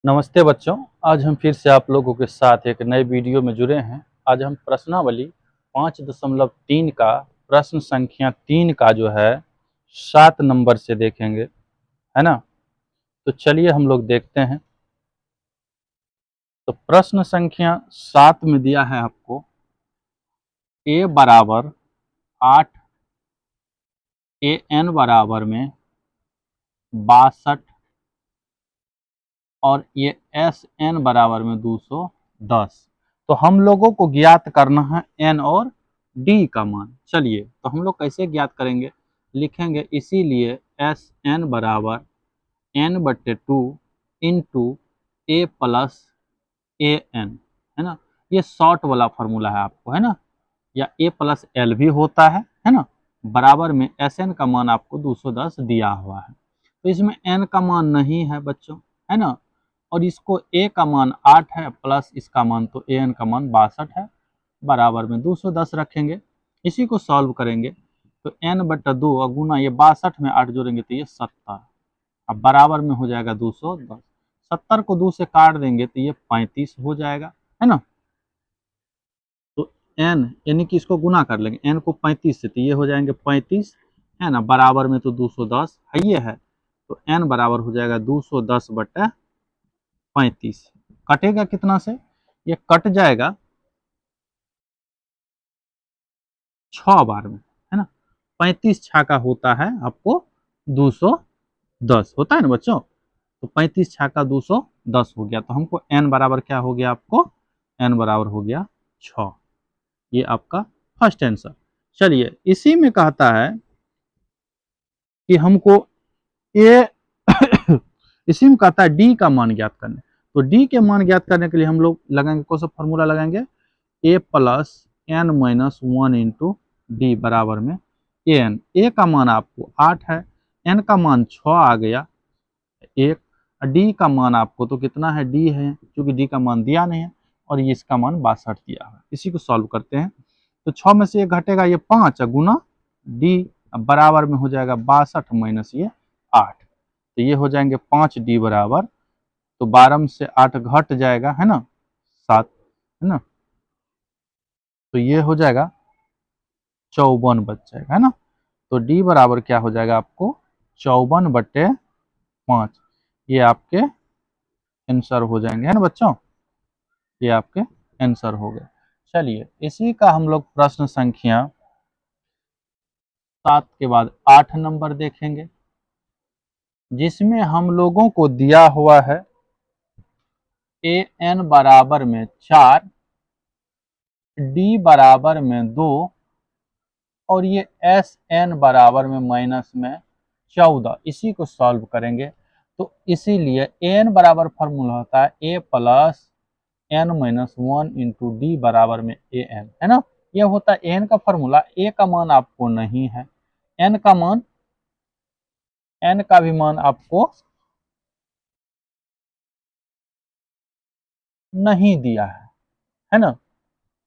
नमस्ते बच्चों। आज हम फिर से आप लोगों के साथ एक नए वीडियो में जुड़े हैं। आज हम प्रश्नावली 5.3 का प्रश्न संख्या 3 का जो है 7 नंबर से देखेंगे, है ना। तो चलिए हम लोग देखते हैं। तो प्रश्न संख्या 7 में दिया है आपको a बराबर 8, an बराबर में 62 और ये SN बराबर में 210। तो हम लोगों को ज्ञात करना है n और d का मान। चलिए तो हम लोग कैसे ज्ञात करेंगे, लिखेंगे इसीलिए SN बराबर n/2 into a plus an, है ना। ये शॉर्ट वाला फॉर्मूला है आपको, है ना, या a प्लस l भी होता है ना। बराबर में SN का मान आपको 210 दिया हुआ है। तो इसमें n का मान नहीं है बच्चों, है ना, और इसको a का मान 8 है प्लस इसका मान तो an का मान 62 है, बराबर में 210 रखेंगे। इसी को सॉल्व करेंगे तो n/2 और गुना ये 62 में 8 जोड़ेंगे तो ये 70, अब बराबर में हो जाएगा 210। 70 को 2 से काट देंगे तो ये 35 हो जाएगा, है ना। तो n यानी कि इसको गुना कर लेंगे n को 35 से, तो ये हो जाएंगे 35, है ना, बराबर में तो 210 है ये है। तो n बराबर हो जाएगा 210/35। कटेगा कितना से, ये कट जाएगा 6 बार में, है ना। 35 छाका होता है आपको 210 होता है ना बच्चों। तो 35 छाका 210 हो गया। तो हमको n बराबर क्या हो गया, आपको n बराबर हो गया 6। ये आपका फर्स्ट आंसर। चलिए इसी में कहता है कि हमको ए इसी में कहता है डी का मान ज्ञात करने। तो डी के मान ज्ञात करने के लिए हम लोग लगाएंगे, कौन सा फॉर्मूला लगाएंगे, a plus n minus 1 into d बराबर में एन। ए का मान आपको 8 है, एन का मान 6 आ गया, एक डी का मान आपको तो कितना है, डी है, क्योंकि डी का मान दिया नहीं है और ये इसका मान 62 दिया है। इसी को सॉल्व करते हैं। तो 6 में से एक घटेगा, ये 5 गुना डी बराबर में हो जाएगा 62 माइनस ये 8, तो ये हो जाएंगे 5d बराबर, तो 12 में से 8 घट जाएगा, है ना, 7, है ना, तो ये हो जाएगा 54 बच जाएगा, है ना। तो d बराबर क्या हो जाएगा आपको 54/5। ये आपके आंसर हो जाएंगे, है ना बच्चों, ये आपके आंसर हो गए। चलिए इसी का हम लोग प्रश्न संख्या 7 के बाद 8 नंबर देखेंगे, जिसमें हम लोगों को दिया हुआ है an बराबर में 4, d बराबर में 2 और ये SN बराबर में माइनस में 14। इसी को सॉल्व करेंगे तो इसीलिए an बराबर फॉर्मूला होता है a plus n minus 1 into d बराबर में an, है ना। यह होता है n का फॉर्मूला। a का मान आपको नहीं है, n का मान, n का भी मान आपको नहीं दिया है ना।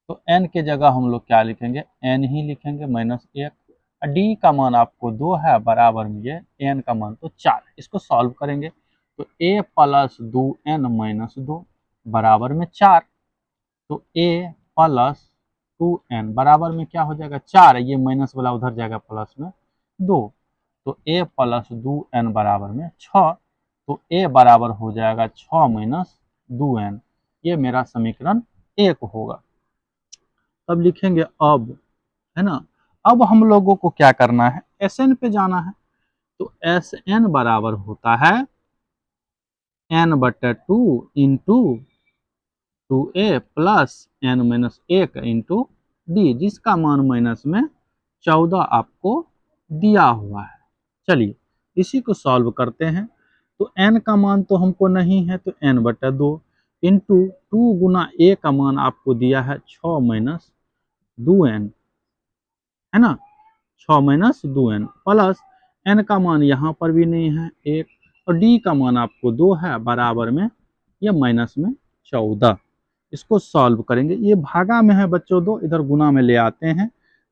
तो n के जगह हम लोग क्या लिखेंगे, n ही लिखेंगे माइनस 1। डी का मान आपको 2 है, बराबर में ये n का मान तो 4। इसको सॉल्व करेंगे तो a प्लस 2n माइनस 2 बराबर में 4। तो a प्लस 2n बराबर में क्या हो जाएगा, 4, ये माइनस वाला उधर जाएगा प्लस में 2। तो a प्लस 2n बराबर में 6। तो a बराबर हो जाएगा 6 माइनस 2n। ये मेरा समीकरण 1 होगा। तब लिखेंगे अब, है ना, अब हम लोगों को क्या करना है, एस एन पे जाना है। तो एस एन बराबर होता है n/2 into 2a plus n minus 1 into D, जिसका मान माइनस में 14 आपको दिया हुआ है। चलिए इसी को सॉल्व करते हैं। तो n का मान तो हमको नहीं है, तो n/2 इंटू 2 गुना a का मान आपको दिया है 6 माइनस 2n, है ना, 6 माइनस 2n प्लस n का मान यहाँ पर भी नहीं है 1, और d का मान आपको 2 है, बराबर में ये माइनस में 14। इसको सॉल्व करेंगे, ये भागा में है बच्चों 2, इधर गुना में ले आते हैं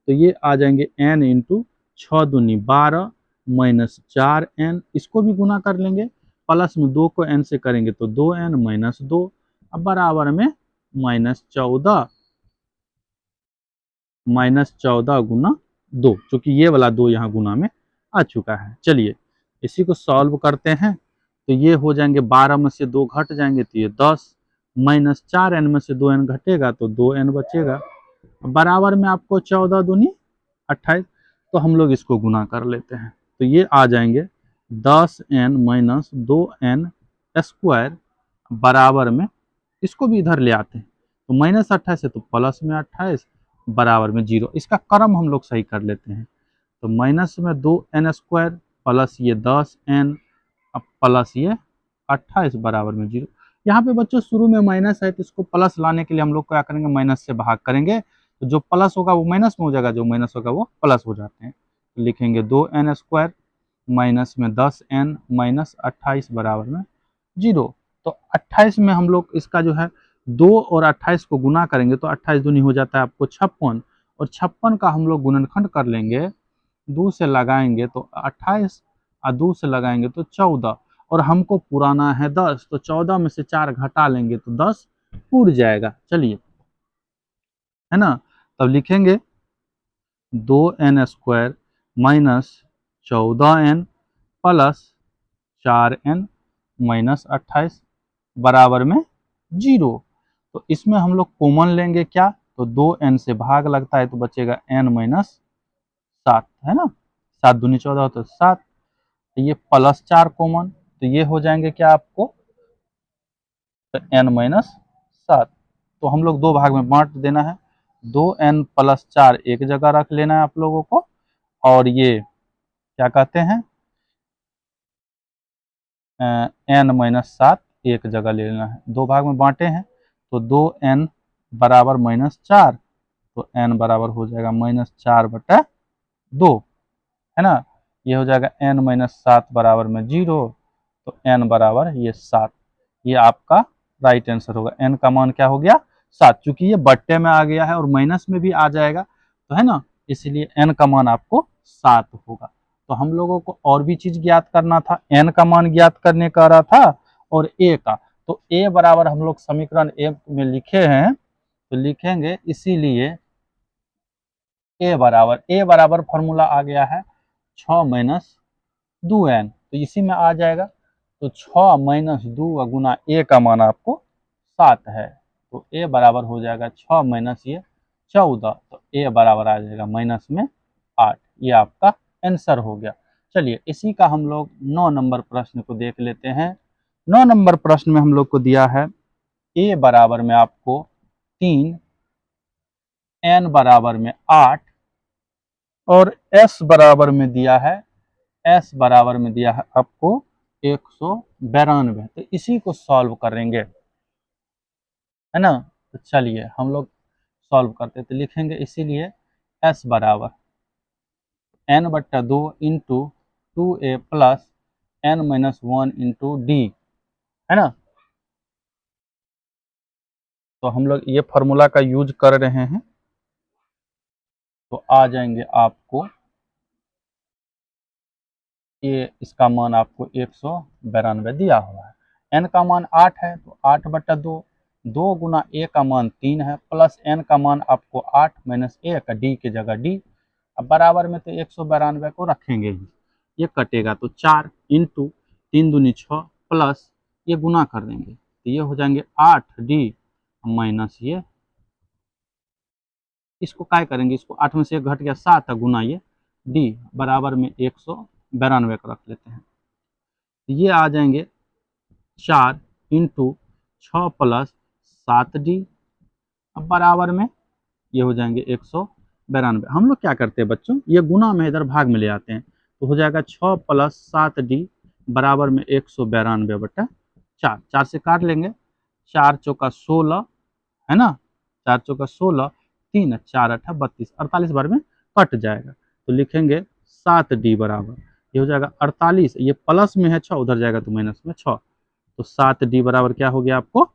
तो ये आ जाएंगे n इंटू 6 दूनी 12 माइनस 4n, इसको भी गुना कर लेंगे प्लस में 2 को n से करेंगे तो 2n माइनस 2 अब बराबर में -14 गुना 2, चूंकि ये वाला 2 यहाँ गुना में आ चुका है। चलिए इसी को सॉल्व करते हैं तो ये हो जाएंगे 12 में से 2 घट जाएंगे तो ये 10 -4n में से 2n घटेगा तो 2n बचेगा बराबर में आपको 14 दूनी 28। तो हम लोग इसको गुना कर लेते हैं तो ये आ जाएंगे 10n माइनस 2n स्क्वायर बराबर में, इसको भी इधर ले आते हैं तो -28 है तो प्लस में 28 बराबर में 0। इसका क्रम हम लोग सही कर लेते हैं तो माइनस में 2n स्क्वायर प्लस ये 10n अब प्लस ये 28 बराबर में 0। यहाँ पे बच्चों शुरू में माइनस है तो इसको प्लस लाने के लिए हम लोग क्या करेंगे, माइनस से भाग करेंगे तो जो प्लस होगा वो माइनस में हो जाएगा, जो माइनस होगा वो प्लस हो जाते हैं। तो लिखेंगे 2n स्क्वायर माइनस में 10n माइनस 28 बराबर में 0। तो 28 में हम लोग इसका जो है 2 और 28 को गुना करेंगे तो 28 दूनी हो जाता है आपको 56 और 56 का हम लोग गुणनखंड कर लेंगे, 2 से लगाएंगे तो 28 और 2 से लगाएंगे तो 14 और हमको पुराना है 10 तो 14 में से 4 घटा लेंगे तो 10 पूर जाएगा। चलिए है ना, तब लिखेंगे 2n square minus 14n plus 4n minus 28 बराबर में 0। तो इसमें हम लोग कॉमन लेंगे क्या, तो 2n से भाग लगता है तो बचेगा n माइनस 7 है ना, 7 दूनी 14 तो 7, तो ये प्लस 4 कॉमन तो ये हो जाएंगे क्या आपको तो n माइनस 7। तो हम लोग दो भाग में बांट देना है, 2n प्लस 4 एक जगह रख लेना है आप लोगों को और ये क्या कहते हैं n माइनस 7 एक जगह ले लेना है। दो भाग में बांटे हैं तो 2n बराबर -4 तो n बराबर हो जाएगा -4/2 है ना, ये हो जाएगा n माइनस 7 बराबर में 0 तो n बराबर ये 7, ये आपका राइट आंसर होगा। n का मान क्या हो गया 7, चूंकि ये बट्टे में आ गया है और माइनस में भी आ जाएगा तो है ना, इसलिए n का मान आपको 7 होगा। तो हम लोगों को और भी चीज ज्ञात करना था, n का मान ज्ञात करने का रहा था और a का, तो a बराबर हम लोग समीकरण a में लिखे हैं तो लिखेंगे इसीलिए a बराबर फॉर्मूला आ गया है 6 माइनस 2n तो इसी में आ जाएगा तो 6 माइनस 2 गुना a का मान आपको 7 है तो a बराबर हो जाएगा 6 माइनस ये 14 तो a बराबर आ जाएगा माइनस में 8, ये आपका आंसर हो गया। चलिए इसी का हम लोग 9 नंबर प्रश्न को देख लेते हैं। 9 नंबर प्रश्न में हम लोग को दिया है a बराबर में आपको 3 n बराबर में 8 और s बराबर में दिया है आपको 192, तो इसी को सॉल्व करेंगे है ना। तो चलिए हम लोग सॉल्व करते हैं तो लिखेंगे इसीलिए s बराबर n/2 into 2a plus n minus 1 into D है ना। तो हम लोग ये फॉर्मूला का यूज कर रहे हैं तो आ जाएंगे आपको ये, इसका मान आपको 192 दिया हुआ है। n का मान 8 है तो 8/2, 2 गुना a का मान 3 है प्लस n का मान आपको 8 माइनस 1 डी की जगह डी, अब बराबर में तो 192 को रखेंगे ही, ये कटेगा तो 4 इंटू 3 दूनी 6 प्लस ये गुना कर देंगे तो ये हो जाएंगे 8d माइनस ये, इसको काय करेंगे, इसको 8 में से 1 घट गया 7 गुना ये d बराबर में 192 को रख लेते हैं तो ये आ जाएंगे 4 इंटू 6 प्लस 7d, अब बराबर में ये हो जाएंगे 192। हम लोग क्या करते हैं बच्चों, ये गुना में इधर भाग में ले आते हैं तो हो जाएगा 6 प्लस 7d बराबर में 192/4, 4 से काट लेंगे, 4 चौका 16 है ना, 4 चौका 16, 3 4 8 32, 48 बार में कट जाएगा तो लिखेंगे 7d बराबर ये हो जाएगा 48, ये प्लस में है 6 उधर जाएगा तो माइनस में 6 तो 7d बराबर क्या हो गया आपको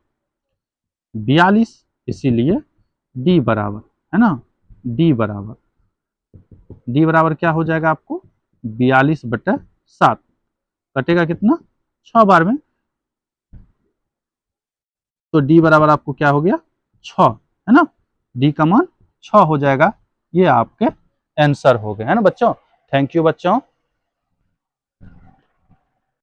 42, इसीलिए d बराबर है ना, d बराबर क्या हो जाएगा आपको 42/7, कटेगा कितना 6 बार में, तो डी बराबर आपको क्या हो गया 6, है ना। डी का मान 6 हो जाएगा। ये आपके आंसर हो गए, है ना बच्चों। थैंक यू बच्चों।